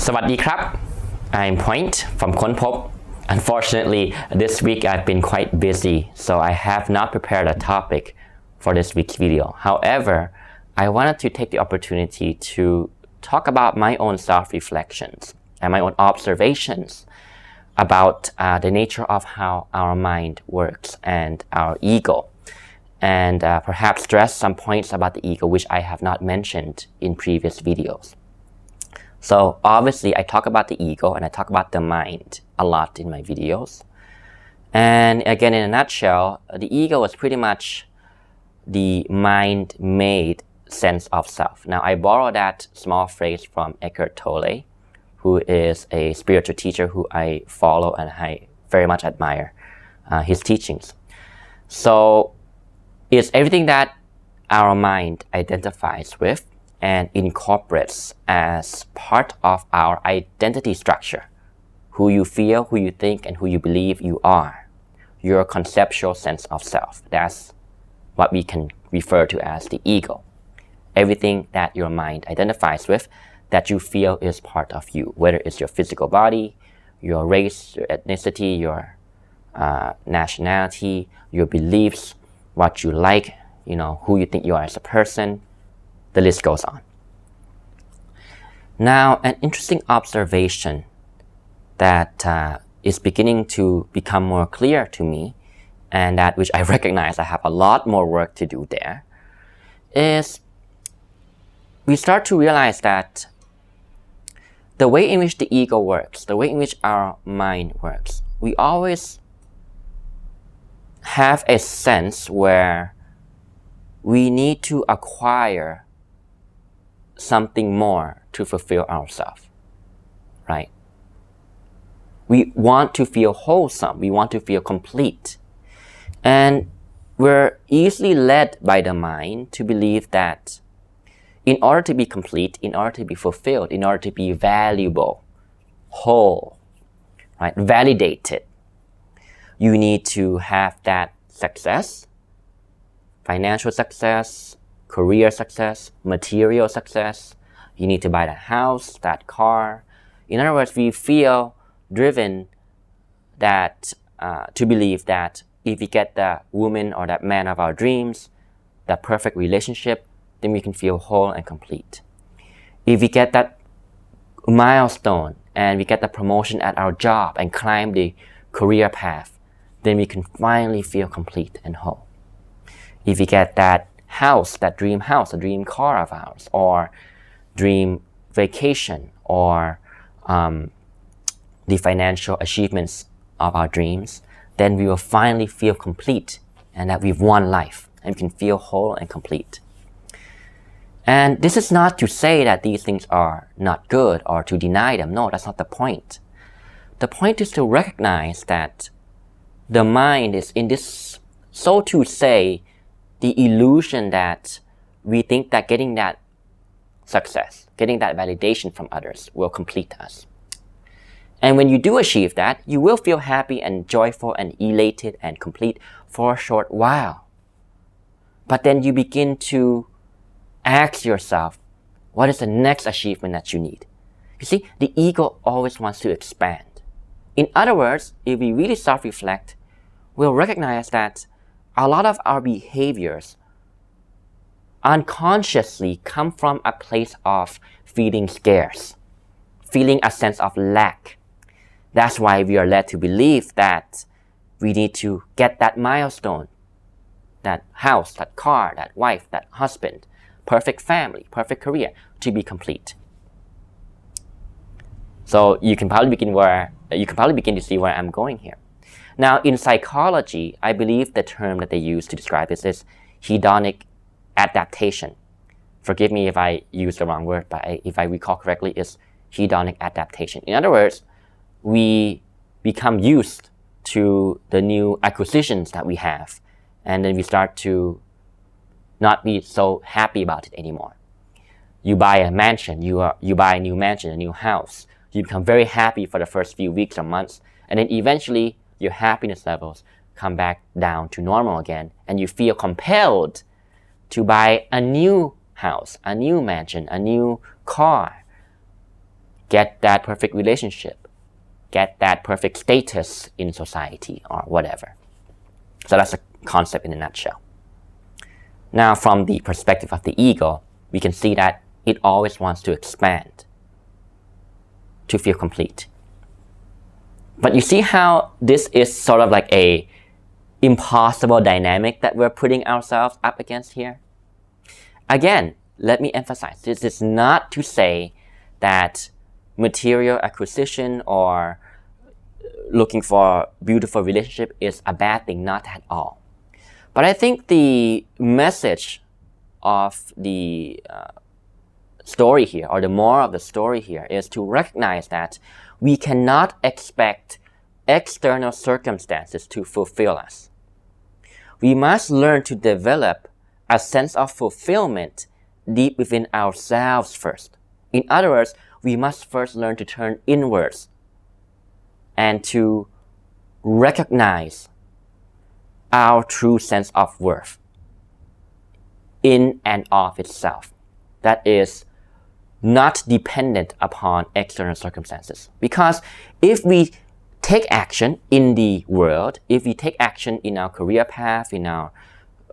สวัสดีครับ I'm Point from ค้นพบ Unfortunately, this week I've been quite busy, so I have not prepared a topic for this week's video. However, I wanted to take the opportunity to talk about my own self-reflections and my own observations about the nature of how our mind works and our ego, and perhaps stress some points about the ego which I have not mentioned in previous videos. So obviously I talk about the ego and I talk about the mind a lot in my videos. And again, in a nutshell, the ego is pretty much the mind-made sense of self. Now I borrow that small phrase from Eckhart Tolle, who is a spiritual teacher who I follow and I very much admire his teachings. So it's everything that our mind identifies with and incorporates as part of our identity structure. Who you feel, who you think, and who you believe you are. Your conceptual sense of self. That's what we can refer to as the ego. Everything that your mind identifies with that you feel is part of you, whether it's your physical body, your race, your ethnicity, your nationality, your beliefs, what you like, who you think you are as a person. The list goes on. Now, an interesting observation that is beginning to become more clear to me, and that which I recognize I have a lot more work to do there, is we start to realize that the way in which the ego works, the way in which our mind works, we always have a sense where we need to acquire something more to fulfill ourselves, right? We want to feel wholesome. We want to feel complete. And we're easily led by the mind to believe that in order to be complete, in order to be fulfilled, in order to be valuable, whole, right, validated, you need to have that success, financial success, career success, material success. You need to buy that house, that car. In other words, we feel driven that to believe that if we get the woman or that man of our dreams, that perfect relationship, then we can feel whole and complete. If we get that milestone and we get the promotion at our job and climb the career path, then we can finally feel complete and whole. If we get that house, that dream house, a dream car of ours, or dream vacation, or the financial achievements of our dreams, then we will finally feel complete and that we've won life and we can feel whole and complete. And this is not to say that these things are not good or to deny them. No, that's not the point. The point is to recognize that the mind is in this, so to say, the illusion that we think that getting that success, getting that validation from others will complete us. And when you do achieve that, you will feel happy and joyful and elated and complete for a short while. But then you begin to ask yourself, what is the next achievement that you need? You see, the ego always wants to expand. In other words, if we really self-reflect, we'll recognize that a lot of our behaviors unconsciously come from a place of feeling scarce, feeling a sense of lack. That's why we are led to believe that we need to get that milestone, that house, that car, that wife, that husband, perfect family, perfect career to be complete. So you can probably begin to see where I'm going here. Now, in psychology, I believe the term that they use to describe this is hedonic adaptation. Forgive me if I use the wrong word, but if I recall correctly, it's hedonic adaptation. In other words, we become used to the new acquisitions that we have, and then we start to not be so happy about it anymore. You buy a mansion, you buy a new mansion, a new house. You become very happy for the first few weeks or months, and then eventually your happiness levels come back down to normal again, and you feel compelled to buy a new house, a new mansion, a new car, get that perfect relationship, get that perfect status in society or whatever. So that's a concept in a nutshell. Now, from the perspective of the ego, we can see that it always wants to expand to feel complete. But you see how this is sort of like a impossible dynamic that we're putting ourselves up against here? Again, let me emphasize, this is not to say that material acquisition or looking for beautiful relationship is a bad thing, not at all. But I think the message of the story here, or the moral of the story here, is to recognize that we cannot expect external circumstances to fulfill us. We must learn to develop a sense of fulfillment deep within ourselves first. In other words, we must first learn to turn inwards and to recognize our true sense of worth in and of itself. That is not dependent upon external circumstances. Because if we take action in the world, if we take action in our career path, in our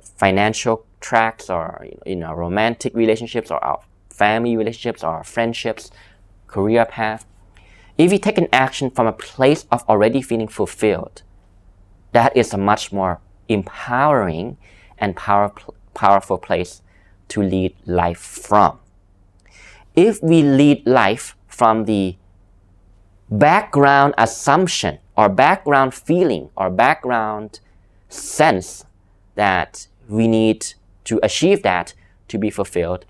financial tracks, or in our romantic relationships, or our family relationships, or our friendships, career path, if we take an action from a place of already feeling fulfilled, that is a much more empowering and powerful place to lead life from. If we lead life from the background assumption or background feeling or background sense that we need to achieve that to be fulfilled,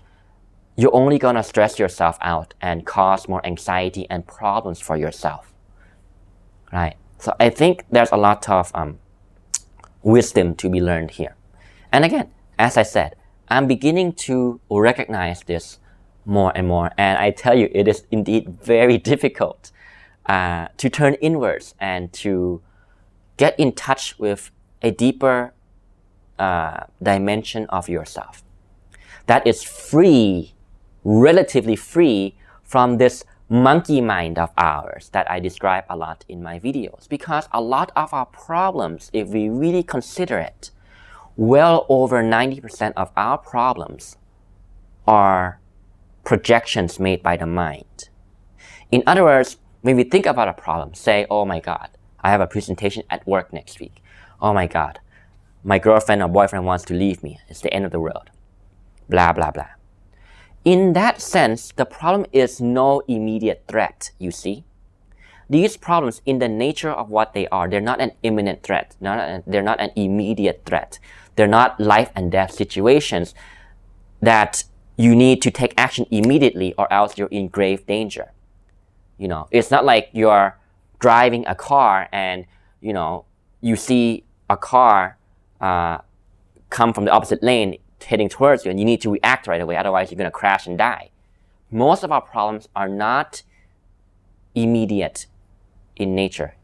you're only going to stress yourself out and cause more anxiety and problems for yourself, right? So I think there's a lot of wisdom to be learned here. And again, as I said, I'm beginning to recognize this more and more. And I tell you, it is indeed very difficult to turn inwards and to get in touch with a deeper dimension of yourself that is free, relatively free from this monkey mind of ours that I describe a lot in my videos. Because a lot of our problems, if we really consider it, well over 90% of our problems are projections made by the mind. In other words, when we think about a problem, say, oh my God, I have a presentation at work next week. Oh my God, my girlfriend or boyfriend wants to leave me. It's the end of the world. Blah, blah, blah. In that sense, the problem is no immediate threat, you see. These problems, in the nature of what they are, they're not an imminent threat. They're not an immediate threat. They're not life and death situations that you need to take action immediately or else you're in grave danger. You know, it's not like you're driving a car and, you know, you see a car come from the opposite lane heading towards you and you need to react right away, otherwise you're going to crash and die. Most of our problems are not immediate in nature,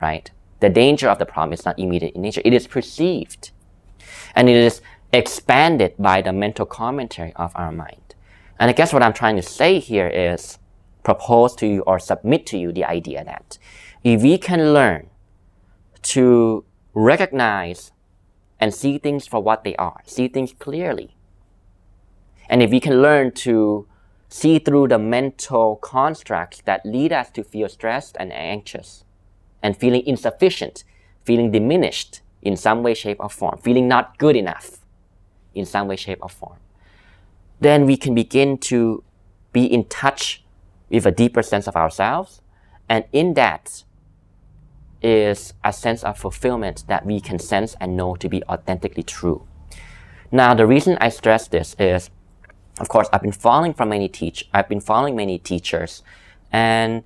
right? The danger of the problem is not immediate in nature. It is perceived. And it is expanded by the mental commentary of our mind. And I guess what I'm trying to say here is propose to you or submit to you the idea that if we can learn to recognize and see things for what they are, see things clearly, and if we can learn to see through the mental constructs that lead us to feel stressed and anxious and feeling insufficient, feeling diminished in some way, shape, or form, feeling not good enough in some way, shape, or form, then we can begin to be in touch with a deeper sense of ourselves. And in that is a sense of fulfillment that we can sense and know to be authentically true. Now, the reason I stress this is, of course, I've been following many teachers, and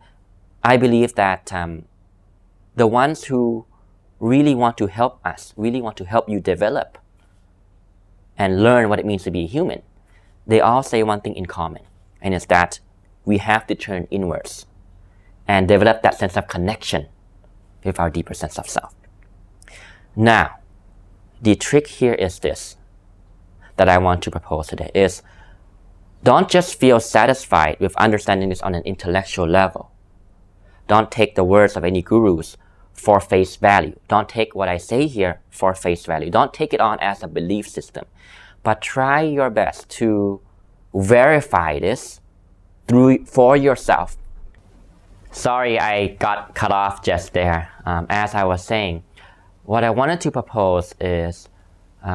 I believe that the ones who really want to help us, really want to help you develop and learn what it means to be a human, they all say one thing in common, and it's that we have to turn inwards and develop that sense of connection with our deeper sense of self. Now, the trick here is this, that I want to propose today, is Don't just feel satisfied with understanding this on an intellectual level. Don't take the words of any gurus for face value. Don't take what I say here for face value. Don't take it on as a belief system. But try your best to verify this for yourself. Sorry, I got cut off just there. As I was saying, what I wanted to propose is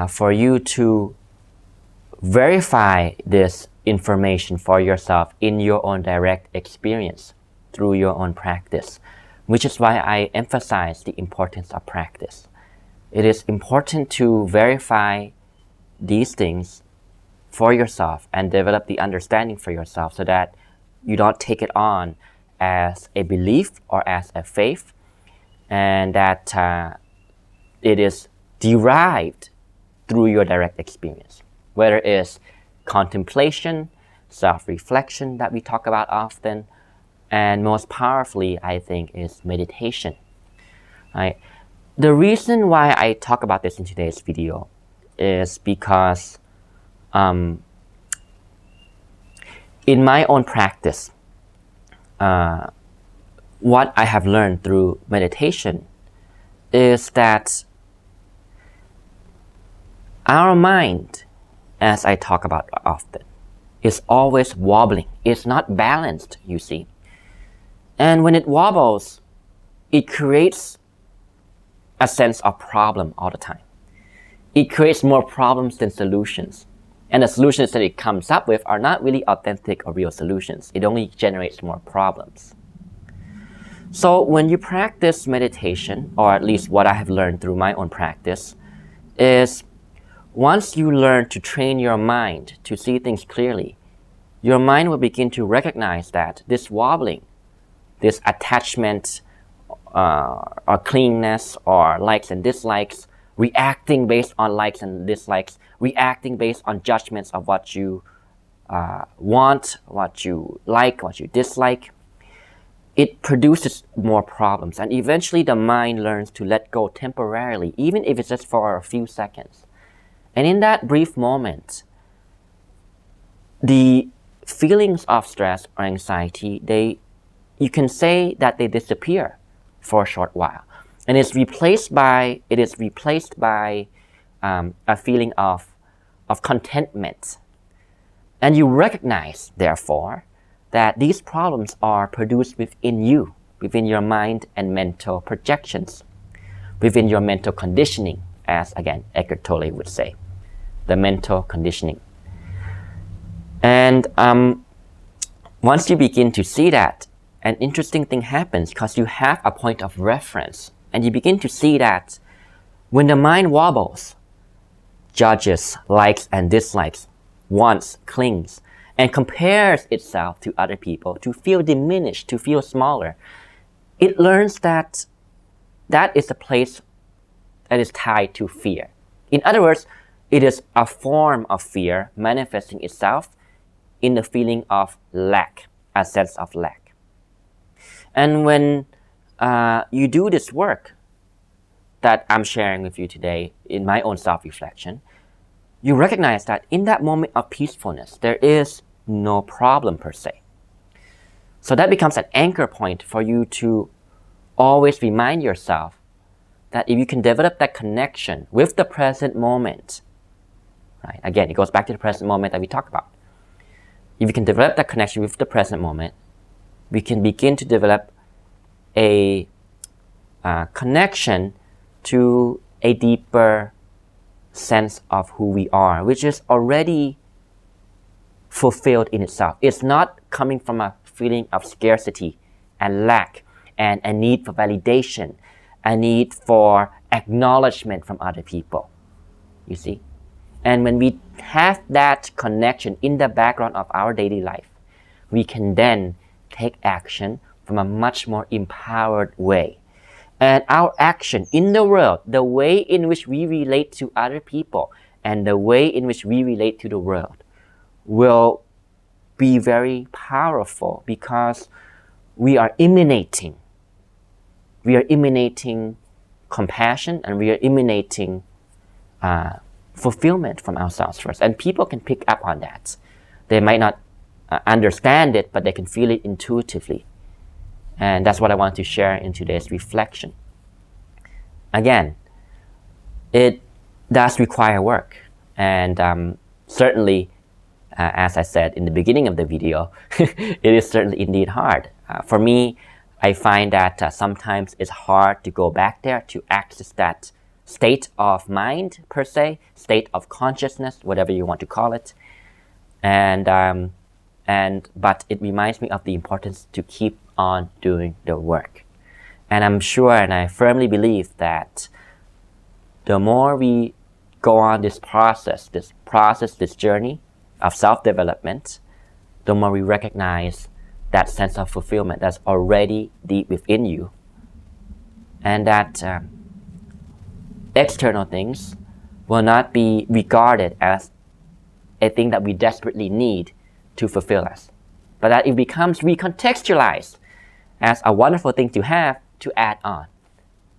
for you to verify this information for yourself in your own direct experience through your own practice, which is why I emphasize the importance of practice. It is important to verify these things for yourself and develop the understanding for yourself so that you don't take it on as a belief or as a faith, and that it is derived through your direct experience, whether it is contemplation, self-reflection that we talk about often, and most powerfully, I think, is meditation. Right? The reason why I talk about this in today's video is because in my own practice, what I have learned through meditation is that our mind, as I talk about often, is always wobbling. It's not balanced, you see. And when it wobbles, it creates a sense of problem all the time. It creates more problems than solutions. And the solutions that it comes up with are not really authentic or real solutions. It only generates more problems. So when you practice meditation, or at least what I have learned through my own practice, is once you learn to train your mind to see things clearly, your mind will begin to recognize that this wobbling, this attachment or cleanness or likes and dislikes, reacting based on likes and dislikes, reacting based on judgments of what you want, what you like, what you dislike, it produces more problems. And eventually the mind learns to let go temporarily, even if it's just for a few seconds. And in that brief moment, the feelings of stress or anxiety, you can say that they disappear for a short while. And it is replaced by a feeling of contentment. And you recognize, therefore, that these problems are produced within you, within your mind and mental projections, within your mental conditioning, as again Eckhart Tolle would say, the mental conditioning. And once you begin to see that, an interesting thing happens because you have a point of reference, and you begin to see that when the mind wobbles, judges, likes and dislikes, wants, clings, and compares itself to other people to feel diminished, to feel smaller, it learns that that is a place that is tied to fear. In other words, it is a form of fear manifesting itself in the feeling of lack, a sense of lack. And when you do this work that I'm sharing with you today in my own self-reflection, you recognize that in that moment of peacefulness, there is no problem per se. So that becomes an anchor point for you to always remind yourself that if you can develop that connection with the present moment, right? Again, it goes back to the present moment that we talked about. If you can develop that connection with the present moment, we can begin to develop a connection to a deeper sense of who we are, which is already fulfilled in itself. It's not coming from a feeling of scarcity and lack and a need for validation, a need for acknowledgement from other people, you see? And when we have that connection in the background of our daily life, we can then take action from a much more empowered way. And our action in the world, the way in which we relate to other people and the way in which we relate to the world will be very powerful because we are emanating compassion and we are emanating fulfillment from ourselves first. And people can pick up on that. They might not understand it, but they can feel it intuitively. And that's what I want to share in today's reflection. Again, it does require work. And certainly, as I said in the beginning of the video, it is certainly indeed hard. For me, I find that sometimes it's hard to go back there to access that state of mind, per se, state of consciousness, whatever you want to call it. But it reminds me of the importance to keep on doing the work. And I'm sure and I firmly believe that the more we go on this journey of self-development, the more we recognize that sense of fulfillment that's already deep within you. And that external things will not be regarded as a thing that we desperately need to fulfill us, but that it becomes recontextualized as a wonderful thing to have to add on,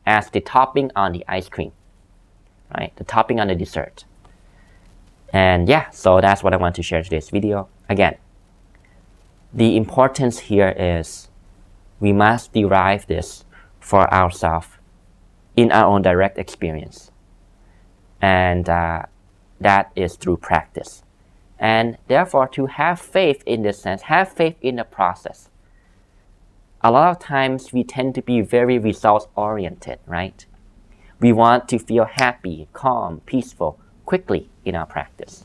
as the topping on the ice cream, right? The topping on the dessert. And yeah, so that's what I want to share in today's video. Again, the importance here is we must derive this for ourselves in our own direct experience. And that is through practice. And therefore, to have faith in this sense, have faith in the process. A lot of times we tend to be very results-oriented, right? We want to feel happy, calm, peaceful, quickly in our practice.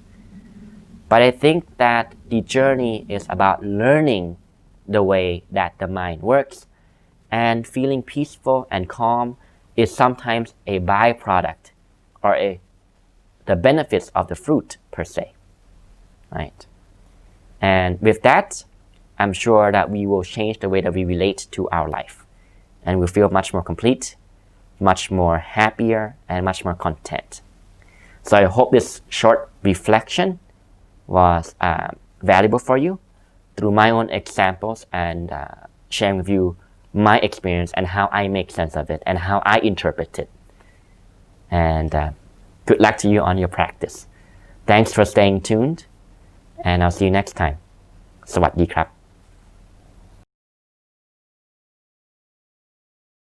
But I think that the journey is about learning the way that the mind works, and feeling peaceful and calm is sometimes a byproduct or the benefits of the fruit per se, right? And with that, I'm sure that we will change the way that we relate to our life, and we'll feel much more complete, much more happier, and much more content. So I hope this short reflection was valuable for you through my own examples and sharing with you my experience and how I make sense of it and how I interpret it. And good luck to you on your practice. Thanks for staying tuned, and I'll see you next time. สวัสดีครับ